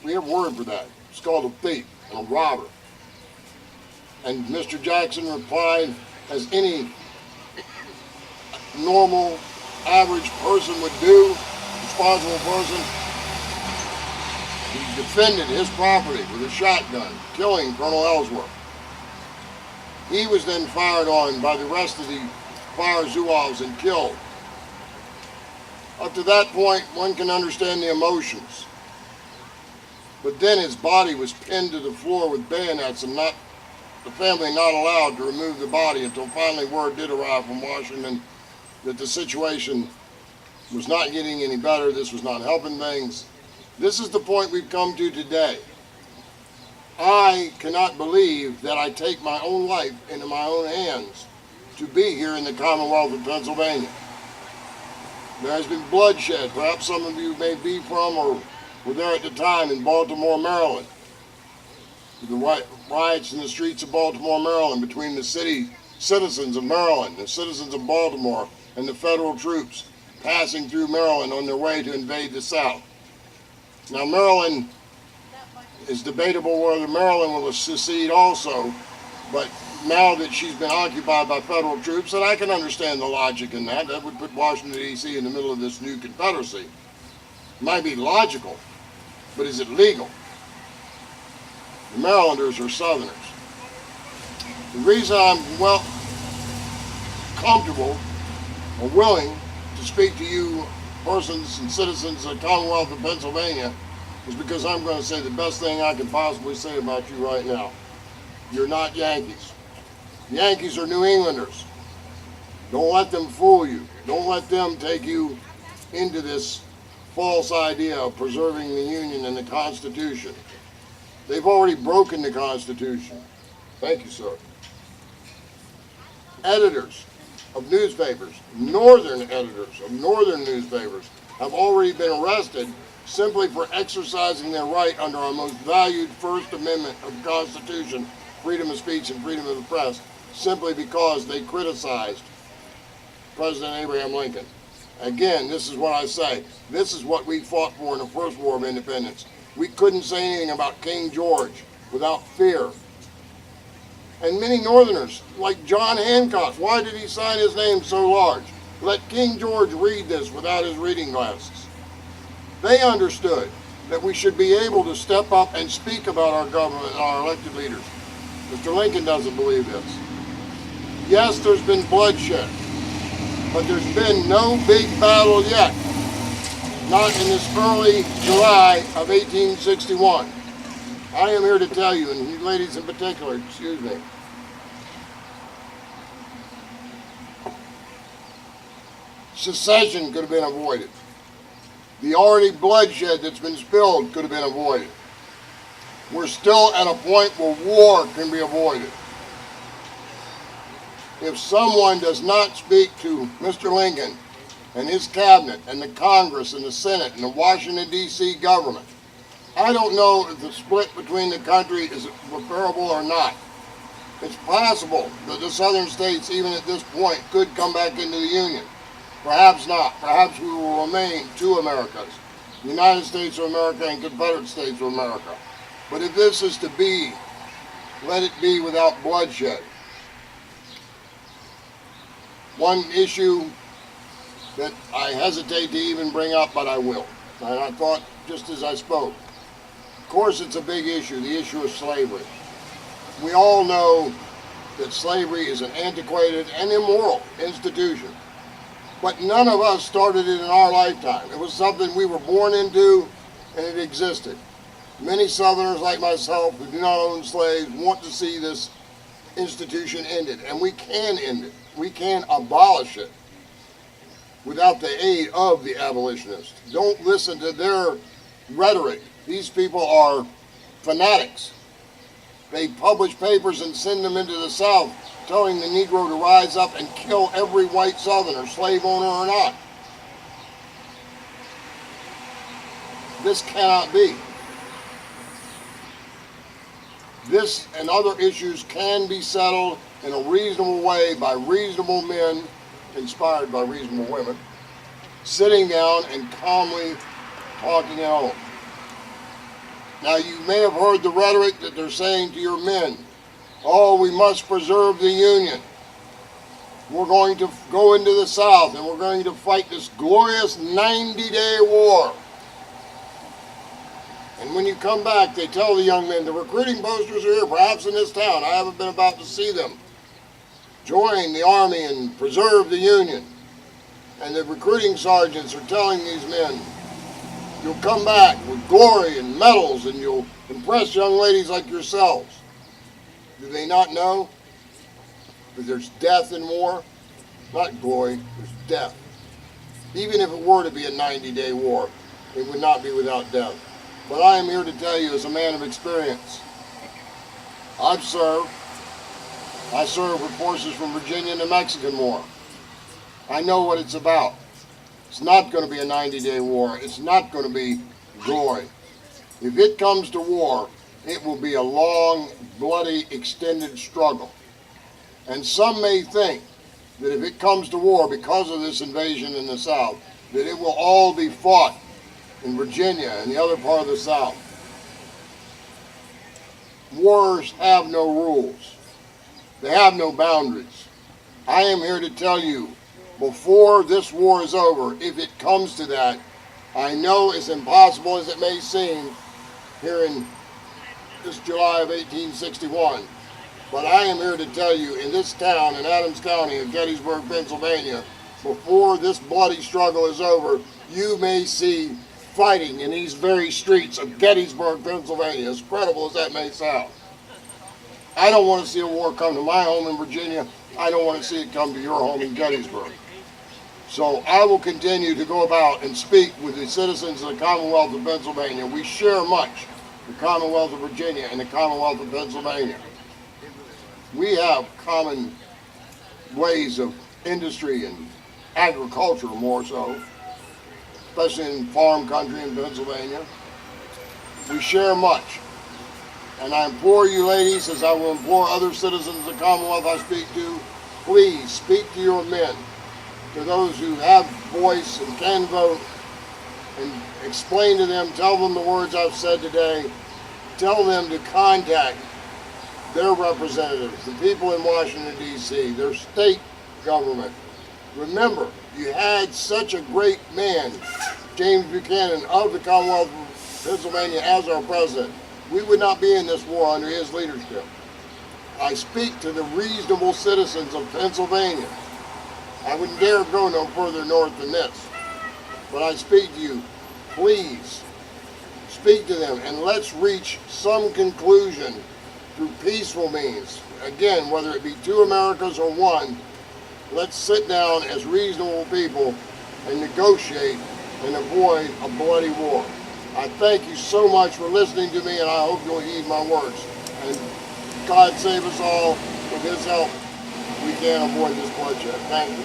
We have a word for that. It's called a thief and a robber. And Mr. Jackson replied, as any normal, average person would do, responsible person. He defended his property with a shotgun, killing Colonel Ellsworth. He was then fired on by the rest of the fire zouaves and killed. Up to that point, one can understand the emotions. But then his body was pinned to the floor with bayonets, and the family not allowed to remove the body until finally word did arrive from Washington that the situation was not getting any better. This was not helping things. This is the point we've come to today. I cannot believe that I take my own life into my own hands to be here in the Commonwealth of Pennsylvania. There has been bloodshed. Perhaps some of you may be from or were there at the time in Baltimore, Maryland. The riots in the streets of Baltimore, Maryland between the citizens of Maryland, the citizens of Baltimore, and the federal troops passing through Maryland on their way to invade the South. Now, Maryland is debatable whether Maryland will secede also, but now that she's been occupied by federal troops, and I can understand the logic in that. That would put Washington, D.C. in the middle of this new Confederacy. It might be logical, but is it legal? The Marylanders are Southerners. The reason I'm, comfortable or willing to speak to you persons and citizens of the Commonwealth of Pennsylvania is because I'm going to say the best thing I can possibly say about you right now. You're not Yankees. Yankees are New Englanders. Don't let them fool you. Don't let them take you into this false idea of preserving the Union and the Constitution. They've already broken the Constitution. Thank you, sir. Editors of newspapers, northern editors of northern newspapers, have already been arrested simply for exercising their right under our most valued First Amendment of the Constitution, freedom of speech and freedom of the press, simply because they criticized President Abraham Lincoln. Again, this is what I say. This is what we fought for in the First War of Independence. We couldn't say anything about King George without fear. And many Northerners, like John Hancock, why did he sign his name so large? Let King George read this without his reading glasses. They understood that we should be able to step up and speak about our government and our elected leaders. Mr. Lincoln doesn't believe this. Yes, there's been bloodshed, but there's been no big battle yet. Not in this early July of 1861. I am here to tell you, and you ladies in particular, excuse me, secession could have been avoided. The already bloodshed that's been spilled could have been avoided. We're still at a point where war can be avoided. If someone does not speak to Mr. Lincoln and his cabinet and the Congress and the Senate and the Washington, D.C. government, I don't know if the split between the country is repairable or not. It's possible that the southern states, even at this point, could come back into the Union. Perhaps not. Perhaps we will remain two Americas, the United States of America and Confederate States of America. But if this is to be, let it be without bloodshed. One issue that I hesitate to even bring up, but I will. And I thought, just as I spoke, of course it's a big issue, the issue of slavery. We all know that slavery is an antiquated and immoral institution. But none of us started it in our lifetime. It was something we were born into, and it existed. Many Southerners like myself who do not own slaves want to see this institution ended, and we can end it. We can abolish it without the aid of the abolitionists. Don't listen to their rhetoric. These people are fanatics. They publish papers and send them into the South telling the Negro to rise up and kill every white Southerner, slave owner or not. This cannot be. This and other issues can be settled in a reasonable way by reasonable men, inspired by reasonable women, sitting down and calmly talking at home. Now, you may have heard the rhetoric that they're saying to your men, oh, we must preserve the Union. We're going to go into the South and we're going to fight this glorious 90-day war. And when you come back, they tell the young men, the recruiting posters are here, perhaps in this town. I haven't been about to see them. Join the Army and preserve the Union. And the recruiting sergeants are telling these men, you'll come back with glory and medals and you'll impress young ladies like yourselves. Do they not know that there's death in war? Not glory, there's death. Even if it were to be a 90-day war, it would not be without death. But I am here to tell you as a man of experience. I've served. I served with forces from Virginia in the Mexican War. I know what it's about. It's not going to be a 90-day war. It's not going to be glory. If it comes to war, it will be a long, bloody, extended struggle. And some may think that if it comes to war because of this invasion in the South, that it will all be fought in Virginia and the other part of the South. Wars have no rules. They have no boundaries. I am here to tell you, before this war is over, if it comes to that, I know as impossible as it may seem here in this July of 1861, but I am here to tell you, in this town, in Adams County of Gettysburg, Pennsylvania, before this bloody struggle is over, you may see fighting in these very streets of Gettysburg, Pennsylvania, as credible as that may sound. I don't want to see a war come to my home in Virginia. I don't want to see it come to your home in Gettysburg. So I will continue to go about and speak with the citizens of the Commonwealth of Pennsylvania. We share much, the Commonwealth of Virginia and the Commonwealth of Pennsylvania. We have common ways of industry and agriculture more so, especially in farm country in Pennsylvania. We share much. And I implore you ladies, as I will implore other citizens of the Commonwealth I speak to, please speak to your men, to those who have voice and can vote, and explain to them, tell them the words I've said today, tell them to contact their representatives, the people in Washington, D.C., their state government. Remember, you had such a great man, James Buchanan of the Commonwealth of Pennsylvania, as our president. We would not be in this war under his leadership. I speak to the reasonable citizens of Pennsylvania. I wouldn't dare go no further north than this. But I speak to you, please speak to them and let's reach some conclusion through peaceful means. Again, whether it be two Americas or one, let's sit down as reasonable people and negotiate and avoid a bloody war. I thank you so much for listening to me, and I hope you'll heed my words. And God save us all. With his help, we can avoid this bloodshed. Thank you.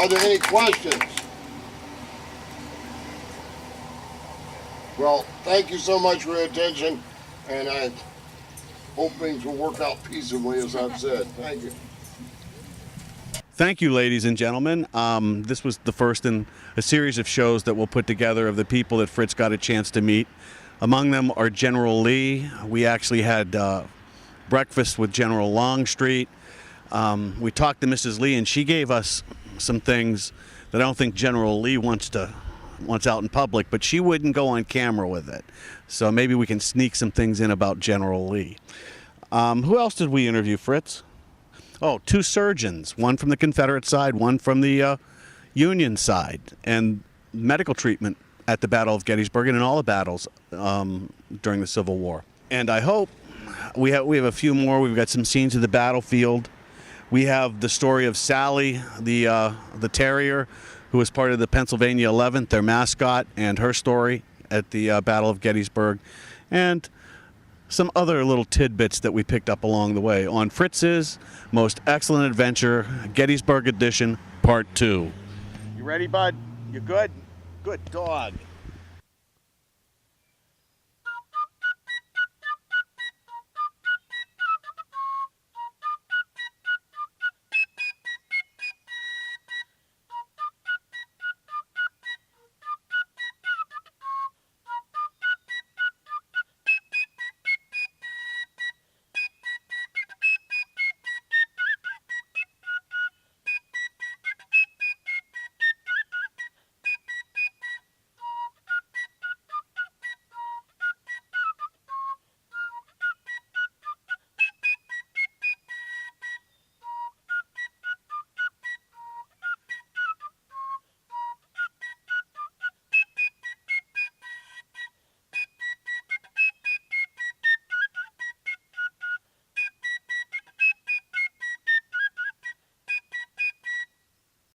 Are there any questions? Well, thank you so much for your attention, and I hope things will work out peaceably, as I've said. Thank you. Thank you, ladies and gentlemen. This was the first in a series of shows that we'll put together of the people that Fritz got a chance to meet. Among them are General Lee. We actually had breakfast with General Longstreet. We talked to Mrs. Lee, and she gave us some things that I don't think General Lee wants out in public, but she wouldn't go on camera with it. So maybe we can sneak some things in about General Lee. Who else did we interview, Fritz? Oh, two surgeons, one from the Confederate side, one from the Union side, and medical treatment at the Battle of Gettysburg and in all the battles during the Civil War. And I hope we have a few more. We've got some scenes of the battlefield. We have the story of Sally, the terrier, who was part of the Pennsylvania 11th, their mascot, and her story at the Battle of Gettysburg, and some other little tidbits that we picked up along the way on Fritz's Most Excellent Adventure, Gettysburg Edition, Part 2. You ready, bud? You good? Good dog.